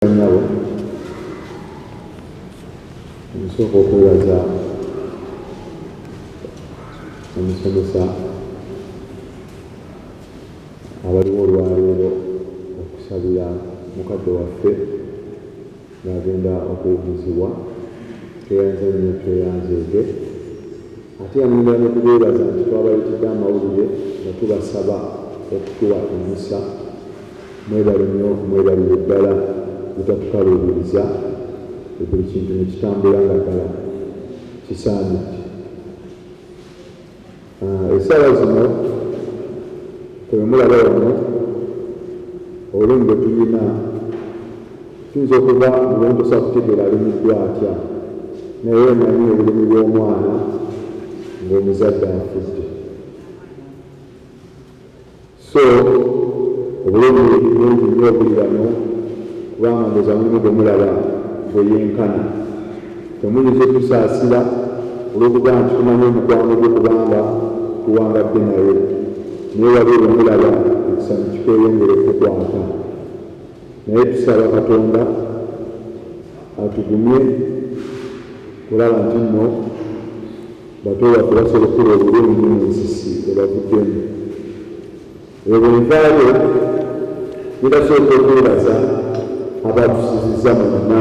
nabo nsooka okwebaza omusomesa abaliwo olwaleero okusabira mukadde waffe ng'agenda okuwumuzibwa tweyanze nnyo tweyanzeege ate yamwingira ne tubeebaza nti twabaletedde amawulire nga tubasaba okutuwa emisa mwebale nnyo okumwebalira eddala butatukaluubiriza buli kintu ne kitambula nga ddala kisaanidde. Essaawa zino twemulaba wano olulimi bwe tulina tuyinza okuba mulongosa kutegeera alimiddwa atya naye omanyi obulimi bw'omwana ng'omuzadde afudde. So obulumi bungi nnyo obuli wano kubanga ndoza mulimu gwe mulaba bwe yenkana temuyinza otusaasira olw'okuba nti tumanyi omukwano gwe kubanga tuwangadde naye naye waliwo mulaba ekisano kikweyongera okukwata naye tusaba Katonda atugumye kulaba nti nno bato baffe basobokera obulungi mu nsisi bwe bavuddemu. Ebyo nvaayo bidasooka okwebaza abatusizizza mwenna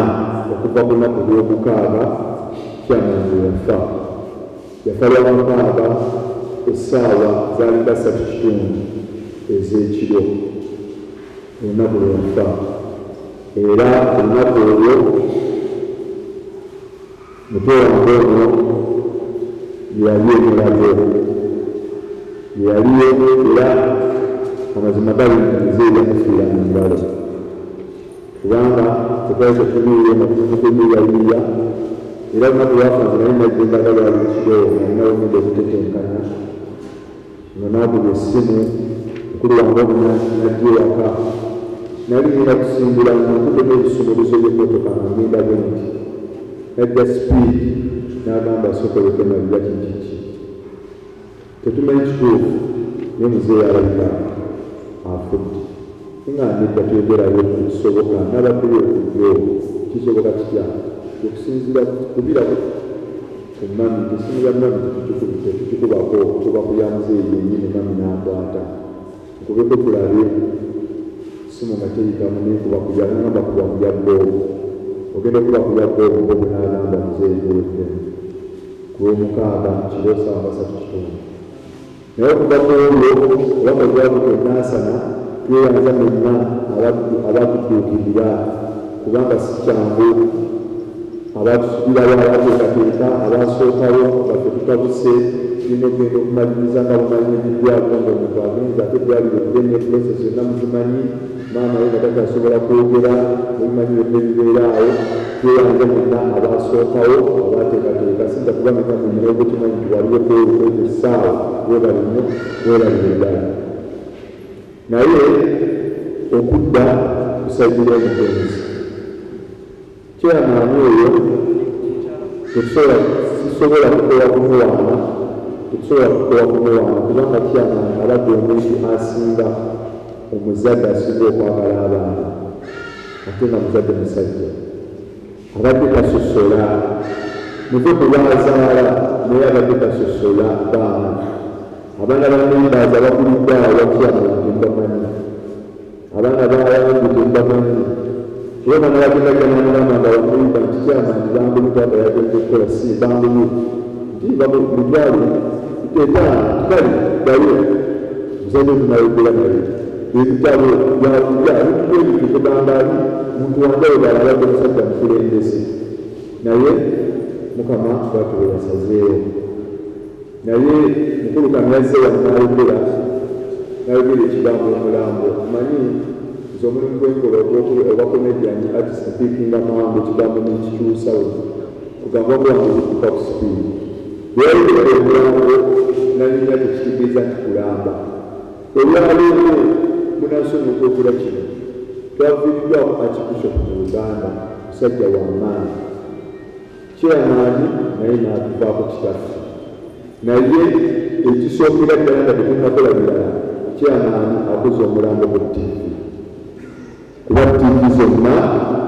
okuva ku lunaku lw'omukaaga Kyamani yafa. Yafa lw'omukaaga essaawa zaali nga 3:30 ez'ekiro olunaku lwe yafa, era olunaku olwo muto wange ono yali emulago yaliyo era amazima galinze ebyamufiira mu ngalo kubanga tetwali tetumiire nakunyukunyuyaliya era olunaku lwafanze naye najjendaga lwali kiro nalinawo ngenda okutetenkanya nga nakuba essimu mukulu wange omuna najja ewaka nali ngenda kusimbula nkutte n'ebisumuluzo by'emmotoka nga ngenda bwe nti najja sipiidi n'agamba sokoleke nalya kikiki tetumanyi kituufu naye muzeeyi alabika afudde nga nedda twegerayo kisoboka n'abaddeyo okujjo kisoboka kitya okusinziira kubirabo ku mami esimu ya mami tetukikubako kuba ku ya muzeeyi yennyini mami n'akwata nkubeko tulabe simu nga teyitamu nekuba kujanagamba kuba kuja bboobu ogenda kuba kuja bboobu bobu n'agamba muzeeyi weweddemu ku lw'omukaaga kiro 3:30 naye okuva ku olwo obanga gwabuto naasana tweyanza mwenna abatutuukirira kubanga si kyangu abatusubirayo abateekateeka abasookayo baffe tutabuse tulina okugenda okumaliriza nga bumanyi ebiddwaliro ngaomuntu agenza ate eddwaliro eddene process yonna muzimanyi maama we nga tatasobola kwogera obimanyi byonna ebibeeraawo tweyanze mwenna abasookawo abateekateeka sinza kuba meka munyina obukimanyi nti waliwo kwolukwezo essaawa webali nnyo weerabira eddala naye okudda kusajjira omugenzi kyamaani oyo sisobola kukola kumuwaana kubanga kyamaani abadde omuntu asinga omuzadde asinga okwagala abaana ate nga muzadde musajja abadde tasosola muve kubazaala naye abadde tasosola baana abaana bamembaazi abakuliddaawo wakyamaani tembamanyi abaana bayangu tembamanyi era omwana bagenda gyanamulama nga bamuyita nti kyamaani bangulukanga yagenda okukola si bangulu nti mujwali tukali gayo muzadde tunayogera naye ebitabo byawulira ebituebitukugambali muntu wangayo balabadde musajja mukulembeze naye mukama batuwe basazeewo naye mukulu kamyazze wanayogera ekigambo omulambo manyi nti omulimu gwenkola oba comedian artist speaking amawanga ekigambo nekikyusawo kugamba bwange bikuka ku sipiidi bweyayogera omulambo nalinya tekitegeeza nti kulamba olwaleero munasomya okwogera kino twaviiriddwako archbishop mu Uganda musajja wamaanyi kyamaani naye naatuvaako kitaffe naye ekisookera ddala nga tetunakola birala kyamaani akoze omulambo ku ttivi kuba ttivi zonna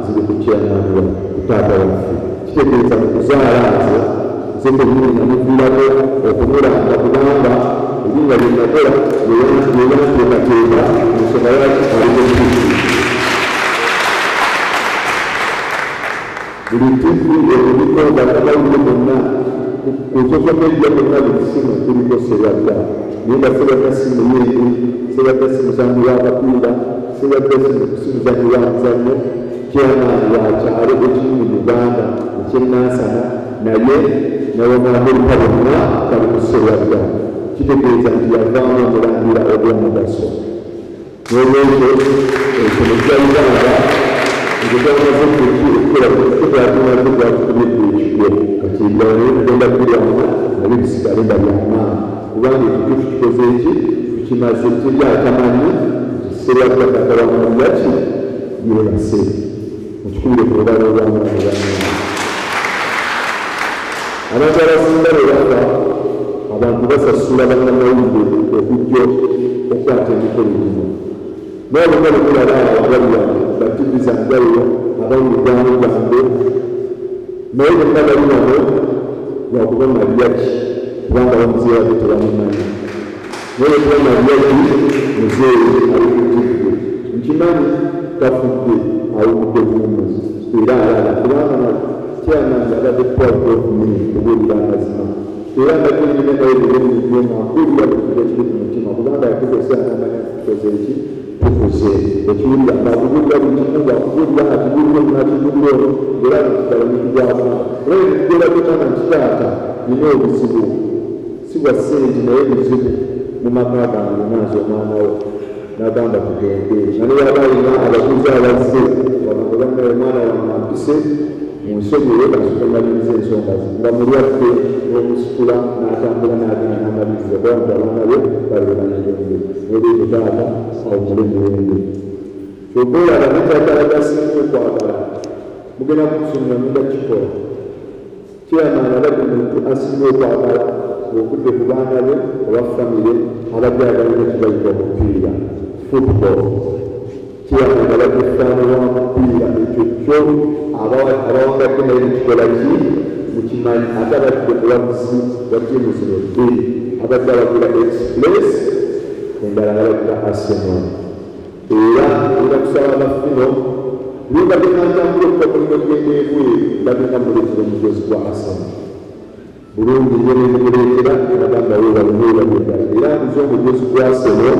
ziri ku kyamaanira ku taata waffe. Kitegeeza mu kuzaala nze nze kennyini namuviirako okumulanga kubanga ebinga bye nakola yeyanteekateeka mu nsonga lwaki aliko Kristo. Buli tivi ebibikoga n'abaludde bonna ku social media bonna buli simu kuliko Sserwadda. Naye nga Sserwadda si muyimbi, Sserwadda si muzannyi w'akapiira, Sserwadda si muzannyi wa muzannyo, kyamaanyi wa kyalo ekimu mu Uganda ekyennansana, naye n'Abamaamerika bonna bali ku Sserwadda. Kitegeeza nti yavaamu omulangira ogw'omugaso. N'olwekyo ensolo za Uganda ngezamaze okukola tunaze gwakukubidde ekigwo kati ebirala naye tugenda kubirwamu nabyo bisigale nga byamaanyi kubanga ekikyo tukikoze eki tukimaze teryatamanyi Sserwadda Katonda wamanya ki yeebase mukikubire ku lubala olw'amaanyi bannange. Abantu abasinga bwe bafa abantu basasula bannamawulire okujja okukwata emikolo gino. Naye bonna bwe mulaba abawalira bativi zanjawulo abawulirwamu gwange naye bonna bali wano lwakuba Mariya ki kubanga bamuzeeyi wabwe tebamumanyi. Naye kuba Mariya ki muzeeyi ali ku tivvi nkimanyi tafudde awugudde buwummuzi era alala kubanga kyamaanyi abadde proud of me okubuulira amazima era mbadde nyine naye bulungibyoma mpulira buli kiri ku mutima kubanga yakozesa n'amanya tukoze eki tukoze ekiwulira ng'akubulira buli kimu ng'akubulira akibulira nakibulira ono era nakitalamikibwamu era ekigera kyokana nkitaata nina obuzibu si bwa ssente naye buzibu mu maka gange nanze omwana wo n'agamba tugende nane yaba alina abaguzi abazze banamulannaye omwana wange ampise mu nsonyiwe basukamaliriza ensonga ze nga mulwadde n'omusitula n'atambula n'agenda n'amaliriza kubanga abaana be balibana najonge n'olwekyo taata awumule muwembe kyokka olaba nekyagala gasinga okwagala mugenda kukusomera munda kikola kyamaanyi abadde muntu asinga okwagala okudde ku baana be oba famire abadde agalina kibayita omupiira football kyamaanyi abadde ffaano wa mupiira ekyo kyo abawangadde naye nekikola ki mukimanyi ate abadde mulamuzi wa tiimu zino bbiri abadde abagula express endala abagula Arsenal era era kusaba abafino linga binantambula okuva mulimu egenda ebweru bagenda muleetera omugozi gwa Arsenal bulungi nyene nemuleetera abagamba webalumwebalendala era nze omugozi gwa Arsenal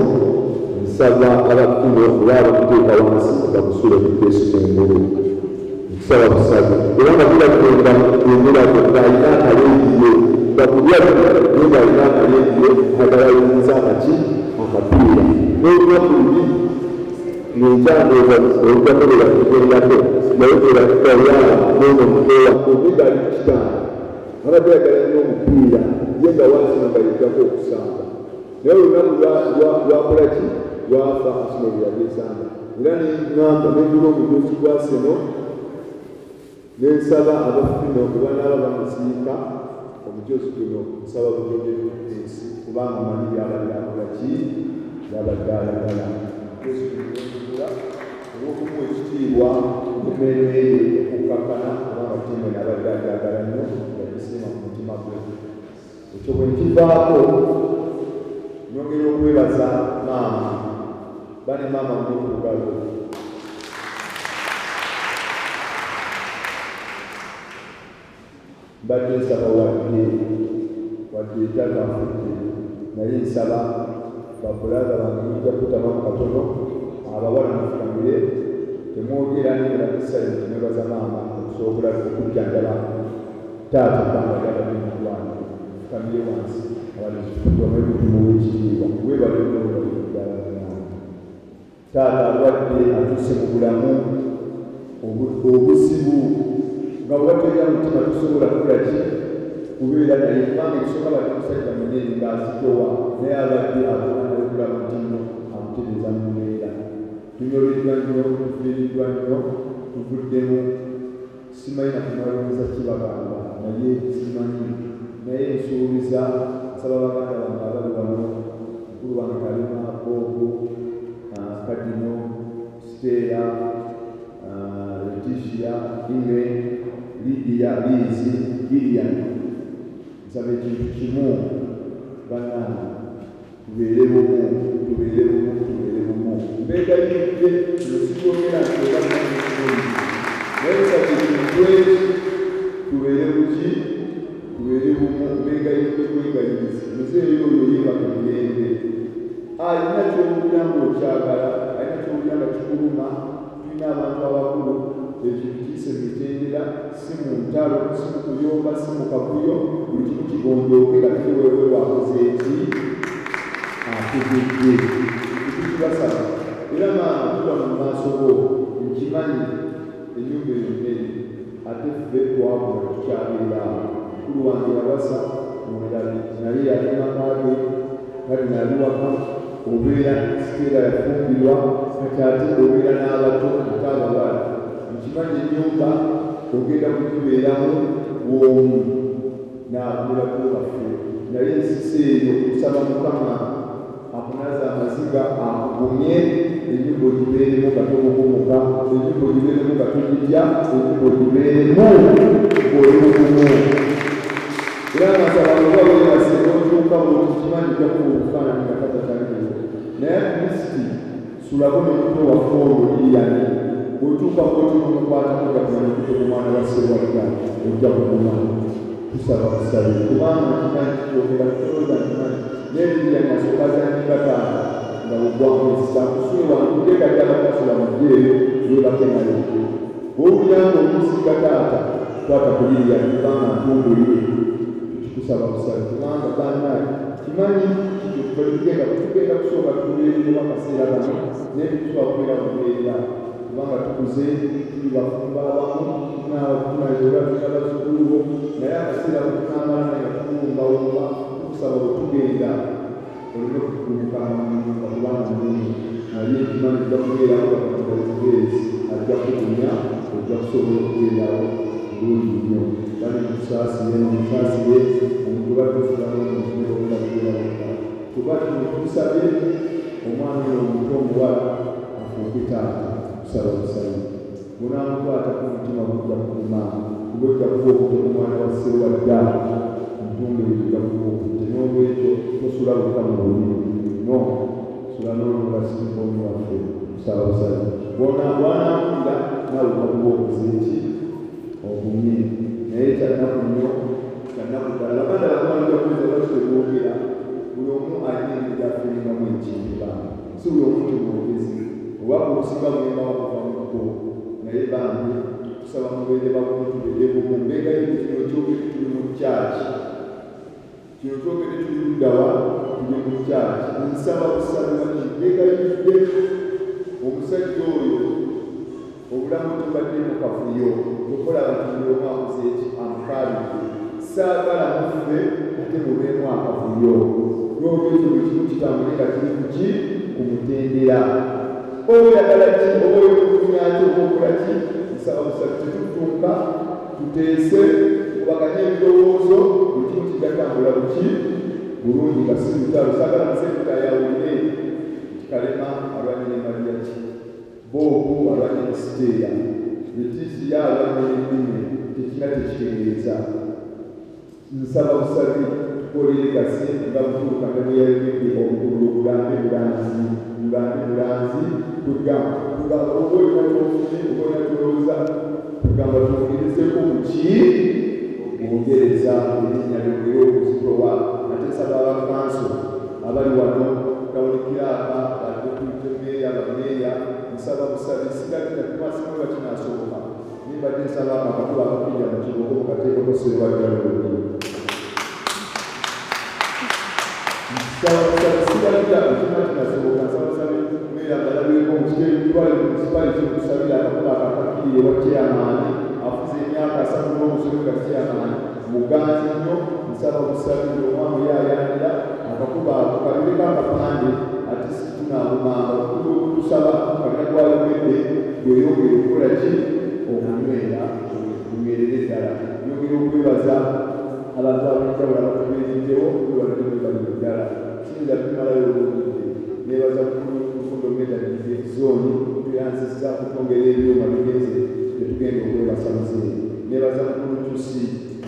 nsaba abafino oba abakuteeka wansi bakusula okuteesi kungulu nsaba busabe era nga tulagenda emirago ng'alina akaleediyo bakulyayo naye ng'alina akaleediyo agalayinza akaki akapiira n'olunaku luli nenkyandooza olugakolera tugendako naye era tutayala n'ono mukeewa omuga ali kukitanda abadde yagala nnyo omupiira ye nga wansina nga yeddako okusamba naye olunaku lwakola ki lwafa Arsenal yagesanga era neŋŋamba negula omugozi gwa Arsenal nensaba abafino okuba naaba bamusiika omujozi guno nsaba bujogeru ensi kubanga manyi byabadde akola ki byabadde alagala esula olw'okumuwa ekitiibwa mumeereye okukakkana kubanga tiimu nabadde agyagala nnyo yagisiima mu mutima gwe ekyo bwe nkivaako nyongera okwebaza maama bane maama mukugalo mbadde nsaba wadde etagafudde naye nsaba babulaza bange mujja kutabamu katono abawala mufukamire temwogera nibulakisayo temwebaza maama okusobola okujjanjaba taata bangagala bimulwana mufukamire wansi abalimuwe ekitiibwa webalinobalidalaa taata alwadde atuuse mu bulamu obuzibu nga bwateera mutima tusobola kukola ki kubeera naye kubanga ekisooka badde musajja munene ng'azitowa naye abadde akona nayekula mutino amutereeza mu mbeera tunyoleddwa nnyo tufiiriddwa nnyo tuvuddemu simanyi nakumaliriza kibagamba naye simanyi naye nsuubiza nsaba baganda bange abali wano mukulu wange kalima boobu kadino siteera Leticia, Ine, Lydia, Lizi, Gideon. Nsaba ekintu kimu bannange tubeere bumu. Mbeegayidde kino sikyogera nti era mwanekirungi naye nsaba ekintu eki tubeere buki tubeere bumu. Mbeegayidde kwegayiriza muzeeyi oyo yeebaka mirembe alina kyowulira ng'okyagala, alina kyowulira nga kikuluma. Tulina abantu abakulu ekintu kiyise mitendera, si mu ntalo, si mu kuyomba, si mu kavuyo, buli kimu kigondooke nga tuli wewe wakoze eki ategedde tukibasaba. Era maama tuba mu maaso go nkimanyi ennyumba eyo nnene ate ffe twagula tukyabeerawo. Mukulu wange yabasa omulabi naye yalimakaage kali nali waka obeera siteera yafumbirwa kati ate obeera n'abato ataabawala. Nkimanyi ennyumba ogenda kugibeeramu bwomu n'akulako baffe naye ensisi eyo kusaba Mukama akunaza amaziga akugumye ennyumba ogibeeremu gatomukomoka, ennyumba ogibeeremu gatogijja, ennyumba ogibeeremu ng'oli mugumu. Era amasaba oba weebase n'otuuka bwokikimanyi jakuba obufaananyi nga tatataliyo naye Kristi sulako n'omuto waffe olwo Liyani bw'otuuka bw'otimukwatako gakumanya okuto ku mwana wa Ssewadda ojja kumumanya. Tusaba busabe kubanga kimanyi kikyogera kutoza kimanyi n'ebirya nasooka zanyiga taata nga bugwakwesa kusula nkudeka ddala kasula mujjeeyo webake nayo bw'owulira ng'omusiga taata kwata kulirya kubanga ntumbulire. Tukusaba busabe kubanga bannaye kimanyi kitugenda kusooka tubeeremu akaseera kano n'ebituba kubeera bubeera kubanga tukuze tuli bafumba abamu tunayola bazukulubo naye akaseera butunamala naye tukuwumbawumba. Tukusaba bwe tugenda olina okutuuka munyumba kubanga nini naye ekimanyi ojja kubeerawo bakatubazibeezi ajja kukunya ojja kusobola okubeerawo bulungi nnyo. Bane musaasire omuntu batuzulamuomuzineobulakubeerawoka kuba kino tusabye omwana oyo omuto omuwala afuuke taata. Tusaba busabe bunaamukwata ku mutima gujja kukuma kuba ojja kuba okute ku mwana wa Ssewadda ntumbe ojja kuba okute n'olwekyo tosula bukka mu lulimi no sula n'olubasimukomi waffe. Tusaba busabe bwanaawulira naawe okakuba okuza eki ogumye naye kyanaku nnyo kyanaku ddala baganda bakwanja kweza bakitebwogera buli omu alina engeri afengamu ekintu si buli omu tibwogezi oba kubusiba bwemba wakuva muko naye bambi tusaba mubeere bakumu tubeere bumu. Mbeegayidde kino kyogere tuli mu kyaki kino kyogere tuli luddawa tuli mu kyaki. Nsaba busabe baki mbeegayidde omusajja oyo obulamu tubadde mu kafuyo okola abantu omu akoze eki amukaalidde saagala muffe ate mubeemu akafuyo n'olwekyo buli kimu kitambule nga kiri kuki ku mutendera. Oyagala ki oba oyekunyaki oba okola ki nsaba busabe tetutunka tuteese kubaganye ebirowoozo buli kimu kigatambula buki bulungi nga si lutalo. Saagala musekuta yawulire Kalema alwanyire Mariya ki Boobu alwanyire Siteera Leticia alwanyire Nnime tekina tekitegeeza. Nsaba busabe tukolere gasi nga butuuka ne bwe yayogedde obukulu bulambe bulanzi tugamba oba olina tofunye oba olina tulowooza tugamba twongerezeko buki bongereza erinnya lyogere okuzitowa. Ate nsaba abakanso abali wano gawulikiraaka badepute meeya bameeya nsaba busabe sigalina tumaasimu bakinaasoboka nimbadde nsaba akakuba akapija mu kibogo mu kateekako Ssewadda lulungi. Nsaba busabe sigalina ekima kinasoboka. Nsaba busabe meeya ngalabyeko mu kiteeyo kitwale mu munisipality okusabira akakuba akakakiri ewa chairman afuze emyaka 3 n'omusolo ga chairman muganzi nnyo. Nsaba busabe omwami yayanira akakuba akabireko akapande ate situnaabumanga okutuba okutusaba kanagwayogedde gweyongere okukola ki okunywera lunywerere ddala. Yongera okwebaza abantu ab'enjawulo abatubeereddewo kwebadde balire ddala kiyinza bimalayo olwogedde. Neebaza Lufundo Medalist Zone tuyanzizza okutwongera ebyuma bigenze nebasamuze nebaza mukulutusi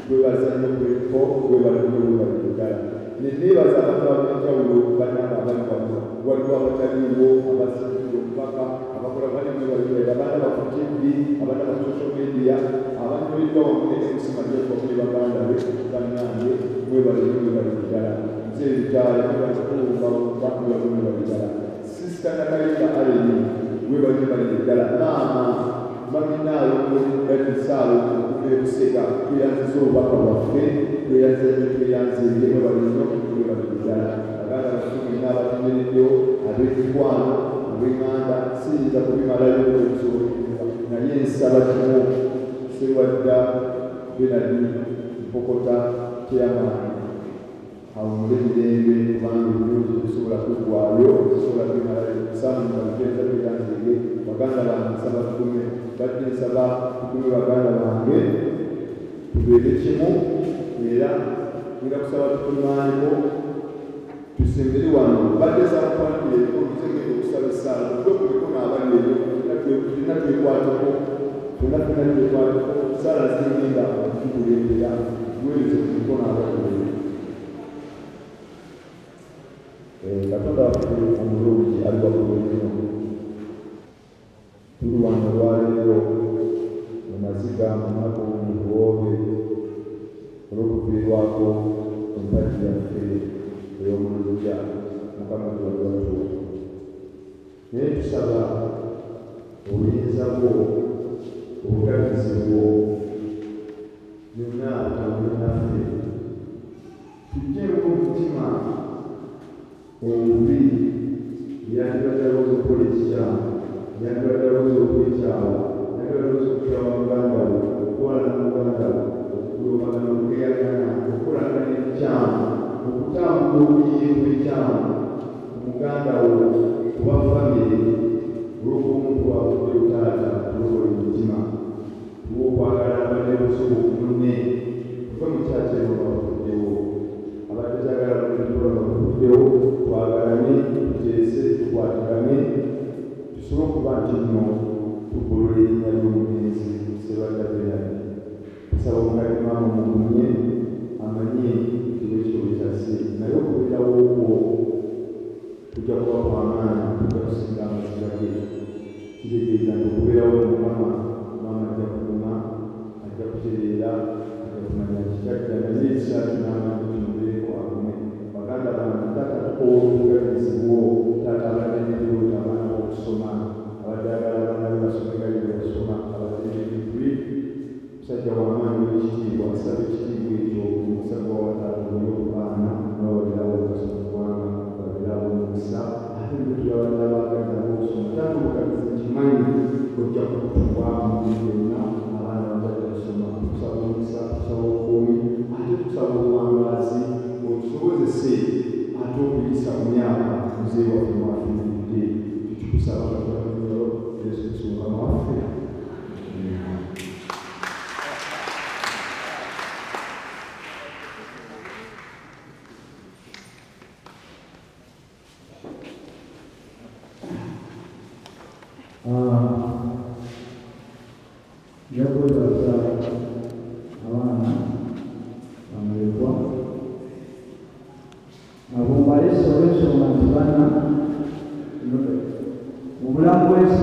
gwebaza nyokweko gwebalugala nebaza abantu abenjawulo banaba abali wano waliwo abataliwo abasiikira omubaka abakola balimwebalugala abaana bakutivvi abaana ba social media abanyoleddwa wamune emusimalyekwa kuli baganda be bannange mwebalugala nze ebitaala mwebalugala sisita nakalinda aleni mwebalugala maama maminaalo batisaalo okubeebusega tweyanziza obubaka bwaffe tweyanzenge mwebalugala aganda basumi n'abatumereddewo ab'ekikwano ab'enganda siyinza kubimalayo okusoboleza naye nsaba kimu serwadda benadi mpokota kyamaani awumule emirembe kubanga ebirungi bisobola kuggwaayo bisobola bimalayo kusanga bigenda tweyanzenge baganda bange nsaba tukume badde nsaba tukume baganda bange tubeere kimu era ngenda kusaba tukumaaniko tusembere wano badde saakwanire oluzegenda okusaba essaala gwe kuliko n'abaleero tulina twekwatako saala zigenda tukulembera weezo kuliko n'abaleero katonda waffe omulungi ali waggulu nnyo tuli wano olwaleero mu maziga mu lunaku mu buwoobe olw'okuviirwako empagi yaffe ey'omuluggya mukama tuwaliwatuwa naye tusaba obuyinza bwo obugazizi bwo byonna otambule naffe tujjeeko omutima obubi byandibadalooza okukola ekikyamu byandibadalooza okwekyawa byandibadalooza okukyawa muganda wo okuwalana muganda wo okukulobagana okugeyagana okukolagana ekikyamu okutambula obuyinza ekyamu omuganda wo kuba famire olw'okumuntu wavudde utaata tulokola omutima tuwa okwagala abadde busobo munne kuva mu kyaki eno bavuddewo abadde kyagala kututola bavuddewo twagalane tuteese tukwatigane tusobole okuba nti nno tugolola erinnya ly'omugenzi sebadda benadi tusaba omukali maama mugumye amanye ekiro kyase naye okubeerawo okwo tujja kuba kwamaanyi tujja kusinga amaziga ge kitegeeza nti okubeerawo mukama maama ajja kukuma ajja kutereera ajja kumanya kikyajja naye ekisaatu n'amaanyi kimubeeko agume baganda bange taata tukowa obugagizibwo taata abadde nebiroota abaana b'okusoma abadde agala abaana be basome gali bwe basoma abadde nebigwi musajja w'amaanyi w'ekitiibwa asaba ekitiibwa ekyo omusajja wawataata olyokubaana n'ababirawo okasoma kubanga babirawo omukisa ate netulabadde abaganda b'okusoma taata obugagizi nkimanyi ojja kutuwa mu byonna abaana bajja kusoma tusaba omukisa tusaba obukuumi ate tusaba obuwangaazi otusobozese ate okuyisa mu myaka muzeeyi waffe mwafiiridde tukikusaba katonda yesu kristo mukama waffe. Yo puedo